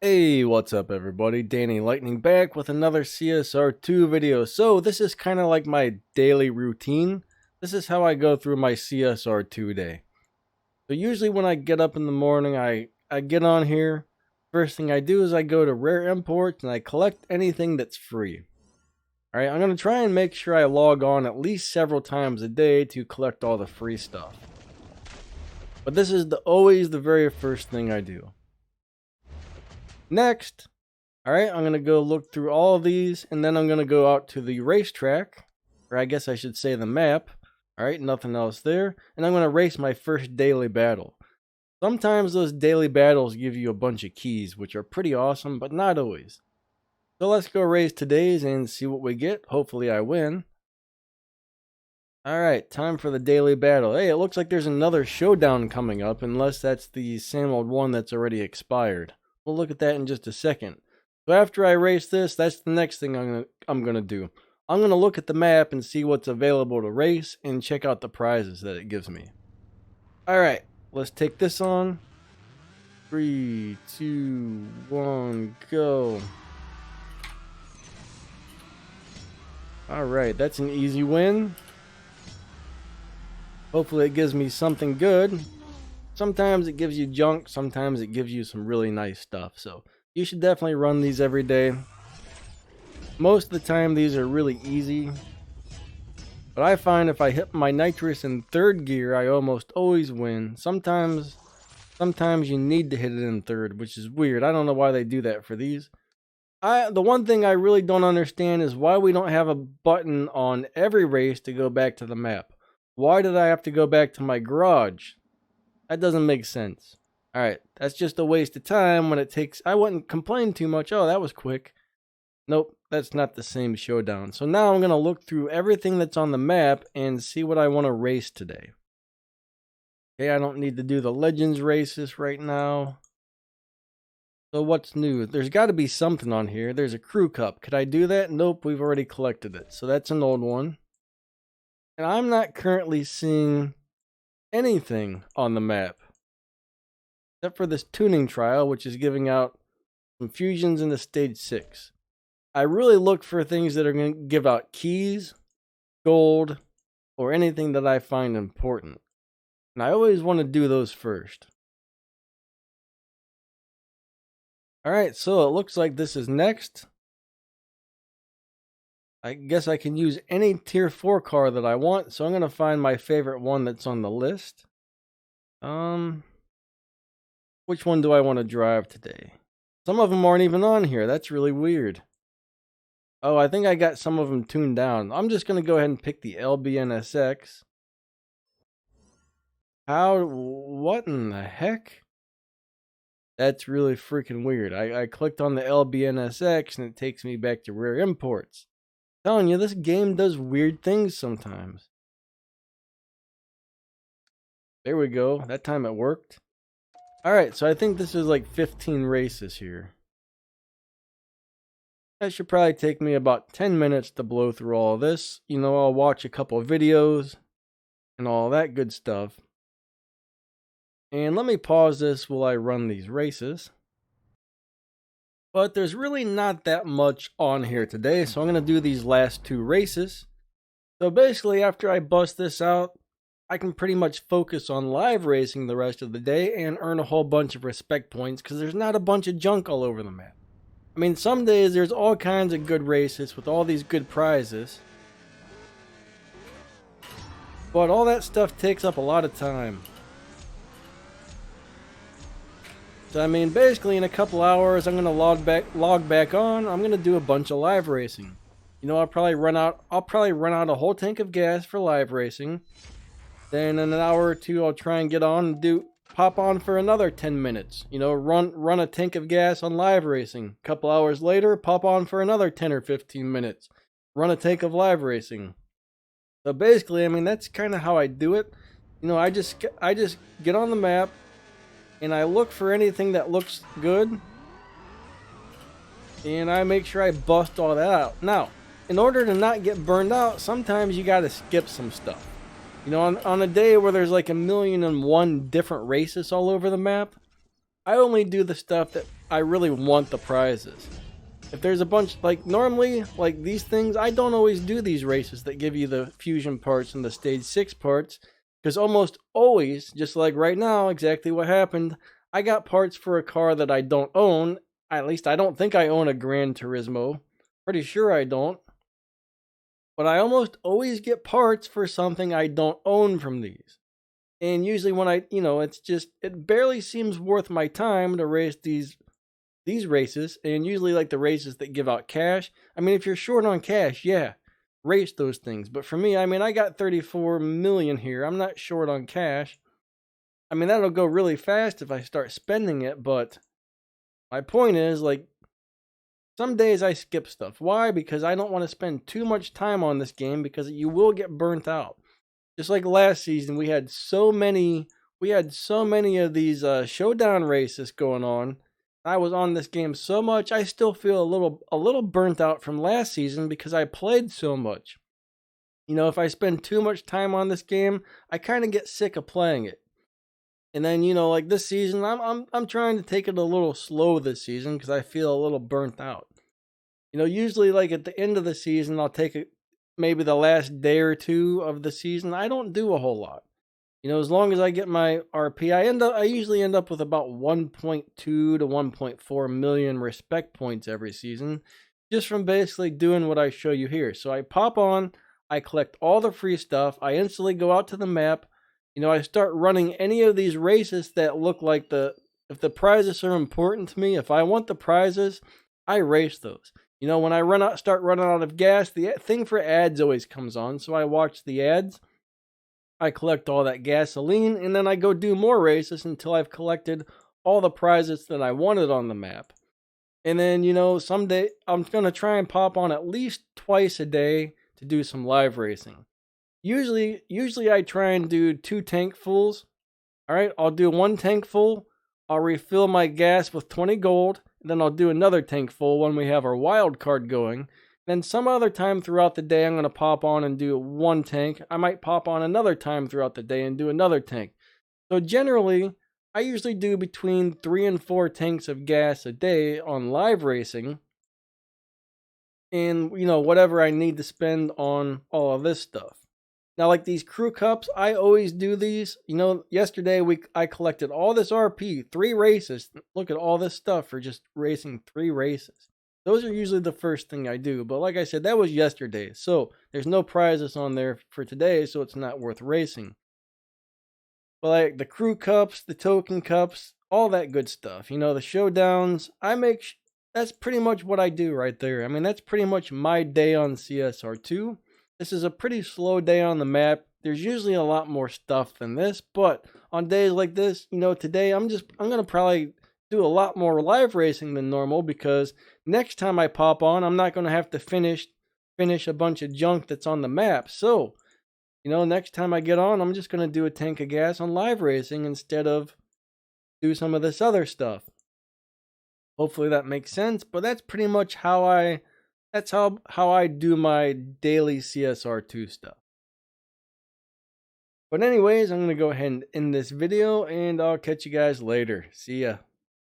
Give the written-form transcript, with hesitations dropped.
Hey, what's up everybody? Danny Lightning back with another CSR2 video. So this is kind of like my daily routine. This is how I go through my CSR2 day. So usually when I get up in the morning, I get on here. First thing I do is I go to rare imports and I collect anything that's free. Alright, I'm going to try and make sure I log on at least several times a day to collect all the free stuff. But this is always the very first thing I do. Next, alright, I'm going to go look through all of these, and then I'm going to go out to the racetrack, or I guess I should say the map. Alright, nothing else there. And I'm going to race my first daily battle. Sometimes those daily battles give you a bunch of keys, which are pretty awesome, but not always. So let's go race today's and see what we get. Hopefully I win. Alright, time for the daily battle. Hey, it looks like there's another showdown coming up, unless that's the same old one that's already expired. We'll look at that in just a second. So after I race this, that's the next thing I'm gonna do. I'm gonna look at the map and see what's available to race and check out the prizes that it gives me. Alright, let's take this on. 3, 2, 1, go. Alright, that's an easy win. Hopefully it gives me something good. Sometimes it gives you junk, sometimes it gives you some really nice stuff. So you should definitely run these every day. Most of the time these are really easy. But I find if I hit my nitrous in third gear, I almost always win. Sometimes you need to hit it in third, which is weird. I don't know why they do that for these. The one thing I really don't understand is why we don't have a button on every race to go back to the map. Why did I have to go back to my garage? That doesn't make sense. Alright, that's just a waste of time when it takes... I wouldn't complain too much. Oh, that was quick. Nope, that's not the same showdown. So now I'm going to look through everything that's on the map and see what I want to race today. Okay, I don't need to do the Legends races right now. So what's new? There's got to be something on here. There's a Crew Cup. Could I do that? Nope, we've already collected it. So that's an old one. And I'm not currently seeing anything on the map except for this tuning trial, which is giving out some fusions into stage 6. I really look for things that are going to give out keys, gold, or anything that I find important, and I always want to do those first. Alright, so it looks like this is next. I guess I can use any tier 4 car that I want, so I'm going to find my favorite one that's on the list. Which one do I want to drive today? Some of them aren't even on here. That's really weird. Oh, I think I got some of them tuned down. I'm just going to go ahead and pick the LBNSX. What in the heck? That's really freaking weird. I clicked on the LBNSX and it takes me back to rare imports. Telling you, this game does weird things sometimes. There we go. That time it worked. Alright, so I think this is like 15 races here. That should probably take me about 10 minutes to blow through all of this. You know, I'll watch a couple of videos and all that good stuff. And let me pause this while I run these races. But there's really not that much on here today, so I'm going to do these last 2 races. So basically, after I bust this out, I can pretty much focus on live racing the rest of the day and earn a whole bunch of respect points because there's not a bunch of junk all over the map. I mean, some days there's all kinds of good races with all these good prizes. But all that stuff takes up a lot of time. So I mean, basically in a couple hours, I'm gonna log back on. I'm gonna do a bunch of live racing. You know, I'll probably run out a whole tank of gas for live racing. Then in an hour or two, I'll try and get on and pop on for another 10 minutes. You know, run a tank of gas on live racing. A couple hours later, pop on for another 10 or 15 minutes. Run a tank of live racing. So basically, I mean, that's kind of how I do it. You know, I just get on the map. And I look for anything that looks good. And I make sure I bust all that out. Now, in order to not get burned out, sometimes you gotta skip some stuff. You know, on a day where there's like 1,000,001 different races all over the map, I only do the stuff that I really want the prizes. If there's a bunch, like normally, like these things, I don't always do these races that give you the fusion parts and the stage 6 parts, because almost always, just like right now, exactly what happened, I got parts for a car that I don't own. At least I don't think I own a Gran Turismo. Pretty sure I don't. But I almost always get parts for something I don't own from these. And usually when it's just, it barely seems worth my time to race these races, and usually like the races that give out cash. I mean, if you're short on cash, yeah, race those things. But for me, I mean, I got 34 million here. I'm not short on cash. I mean, that'll go really fast if I start spending it, but my point is, like, some days I skip stuff. Why? Because I don't want to spend too much time on this game, because you will get burnt out. Just like last season, we had so many of these showdown races going on. I was on this game so much, I still feel a little burnt out from last season because I played so much. If I spend too much time on this game, I kind of get sick of playing it. And then, like this season, I'm trying to take it a little slow this season because I feel a little burnt out. Usually like at the end of the season, I'll take it maybe the last day or two of the season. I don't do a whole lot. As long as I get my RP, I usually end up with about 1.2 to 1.4 million respect points every season, just from basically doing what I show you here. So I pop on, I collect all the free stuff, I instantly go out to the map, I start running any of these races that look like if the prizes are important to me, if I want the prizes, I race those. When I start running out of gas, the thing for ads always comes on, so I watch the ads. I collect all that gasoline, and then I go do more races until I've collected all the prizes that I wanted on the map. And then, someday I'm going to try and pop on at least twice a day to do some live racing. Usually I try and do 2 tank fulls. All right, I'll do 1 tank full. I'll refill my gas with 20 gold. And then I'll do another tank full when we have our wild card going. Then some other time throughout the day, I'm going to pop on and do 1 tank. I might pop on another time throughout the day and do another tank. So generally, I usually do between 3 and 4 tanks of gas a day on live racing. And, whatever I need to spend on all of this stuff. Now, like these crew cups, I always do these. Yesterday I collected all this RP, 3 races. Look at all this stuff for just racing 3 races. Those are usually the first thing I do. But like I said, that was yesterday. So there's no prizes on there for today, so it's not worth racing. But like the crew cups, the token cups, all that good stuff. The showdowns, that's pretty much what I do right there. I mean, that's pretty much my day on CSR2. This is a pretty slow day on the map. There's usually a lot more stuff than this, but on days like this, today I'm going to probably do a lot more live racing than normal, because next time I pop on, I'm not going to have to finish a bunch of junk that's on the map. So, next time I get on, I'm just going to do a tank of gas on live racing instead of do some of this other stuff. Hopefully that makes sense, but that's pretty much how I do my daily CSR2 stuff. But anyways, I'm going to go ahead and end this video, and I'll catch you guys later. See ya.